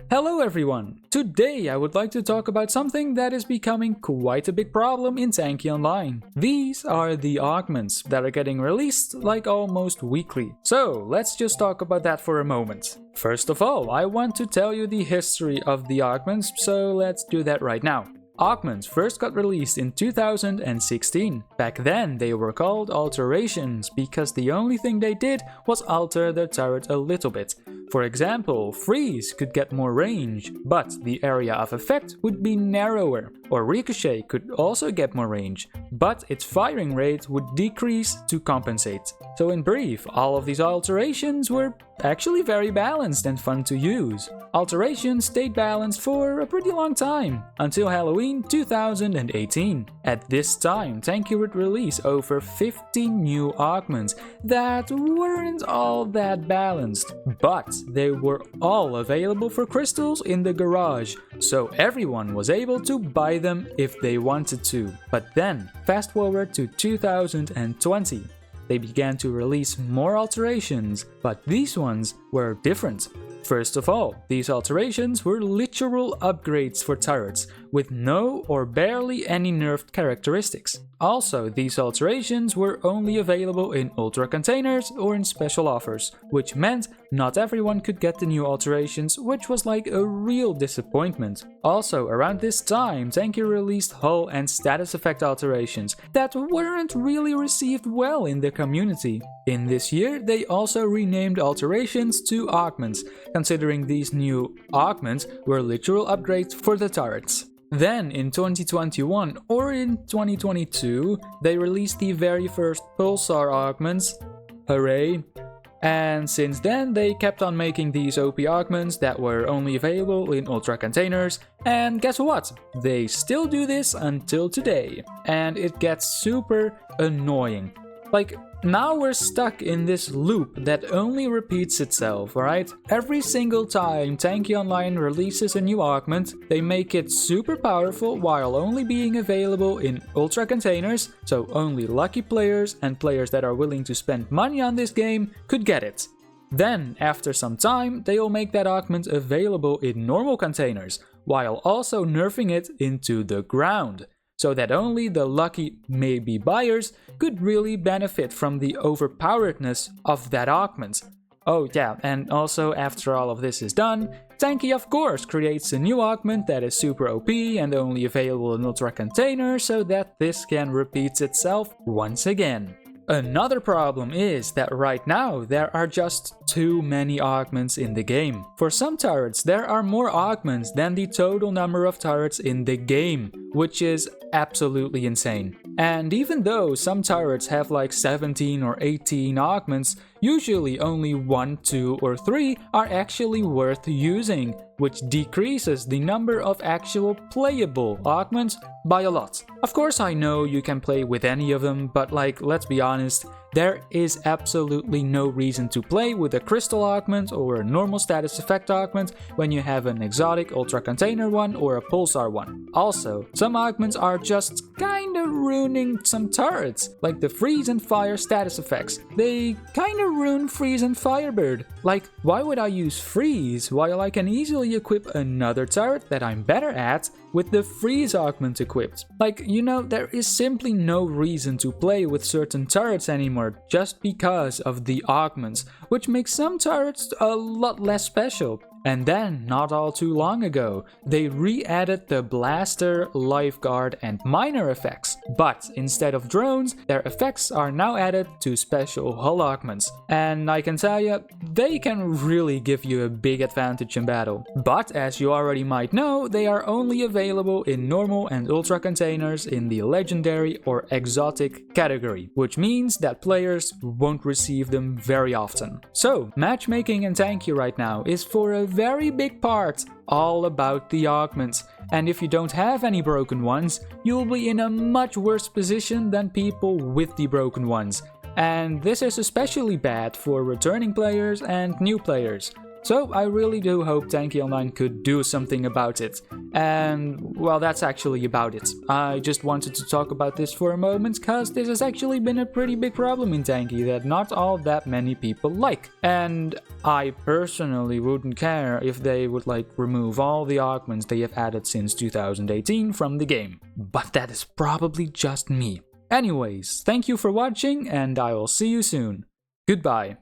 Hello everyone! Today I would like to talk about something that is becoming quite a big problem in Tanki Online. These are the augments that are getting released like almost weekly. So let's just talk about that for a moment. First of all, I want to tell you the history of the augments, so let's do that right now. Augments first got released in 2016. Back then they were called alterations because the only thing they did was alter the turret a little bit. For example, freeze could get more range, but the area of effect would be narrower, or ricochet could also get more range, but its firing rate would decrease to compensate. So in brief, all of these alterations were actually very balanced and fun to use. Alterations stayed balanced for a pretty long time, until Halloween 2018. At this time, Tanki would release over 50 new augments that weren't all that balanced, but they were all available for crystals in the garage, so everyone was able to buy them if they wanted to. But then, fast forward to 2020. They began to release more alterations, but these ones were different. First of all, these alterations were literal upgrades for turrets, with no or barely any nerfed characteristics. Also, these alterations were only available in ultra containers or in special offers, which meant not everyone could get the new alterations, which was like a real disappointment. Also, around this time, Tanki released hull and status effect alterations that weren't really received well in the community. In this year, they also renamed alterations to augments, considering these new augments were literal upgrades for the turrets. Then, in 2021 or in 2022, they released the very first pulsar augments. Hooray! And since then, they kept on making these OP augments that were only available in ultra containers, and guess what? They still do this until today, and it gets super annoying. Like, now we're stuck in this loop that only repeats itself, alright? Every single time Tanki Online releases a new augment, they make it super powerful while only being available in ultra containers, so only lucky players and players that are willing to spend money on this game could get it. Then, after some time, they'll make that augment available in normal containers, while also nerfing it into the ground, so that only the lucky maybe buyers could really benefit from the overpoweredness of that augment. Oh yeah, and also after all of this is done, Tanki of course creates a new augment that is super OP and only available in ultra containers so that this can repeat itself once again. Another problem is that right now there are just too many augments in the game. For some turrets there are more augments than the total number of turrets in the game, which is absolutely insane. And even though some turrets have like 17 or 18 augments, usually only 1, 2 or 3 are actually worth using, which decreases the number of actual playable augments by a lot. Of course I know you can play with any of them, but like, let's be honest, there is absolutely no reason to play with a crystal augment or a normal status effect augment when you have an exotic ultra container one or a pulsar one. Also, some augments are just kinda ruining some turrets, like the freeze and fire status effects. They kinda ruin freeze and firebird. Like, why would I use freeze while I can easily equip another turret that I'm better at with the freeze augment equipped? Like, you know, there is simply no reason to play with certain turrets anymore just because of the augments, which makes some turrets a lot less special. And then, not all too long ago, they re-added the blaster, lifeguard and miner effects. But instead of drones, their effects are now added to special hull augments. And I can tell you, they can really give you a big advantage in battle. But as you already might know, they are only available in normal and ultra containers in the legendary or exotic category, which means that players won't receive them very often. So, matchmaking in Tanki right now is for a very big part all about the augments, and if you don't have any broken ones, you'll be in a much worse position than people with the broken ones. And this is especially bad for returning players and new players. So I really do hope Tanki Online could do something about it. And well, that's actually about it. I just wanted to talk about this for a moment because this has actually been a pretty big problem in Tanki that not all that many people like. And I personally wouldn't care if they would like remove all the augments they have added since 2018 from the game. But that is probably just me. Anyways, thank you for watching and I will see you soon. Goodbye.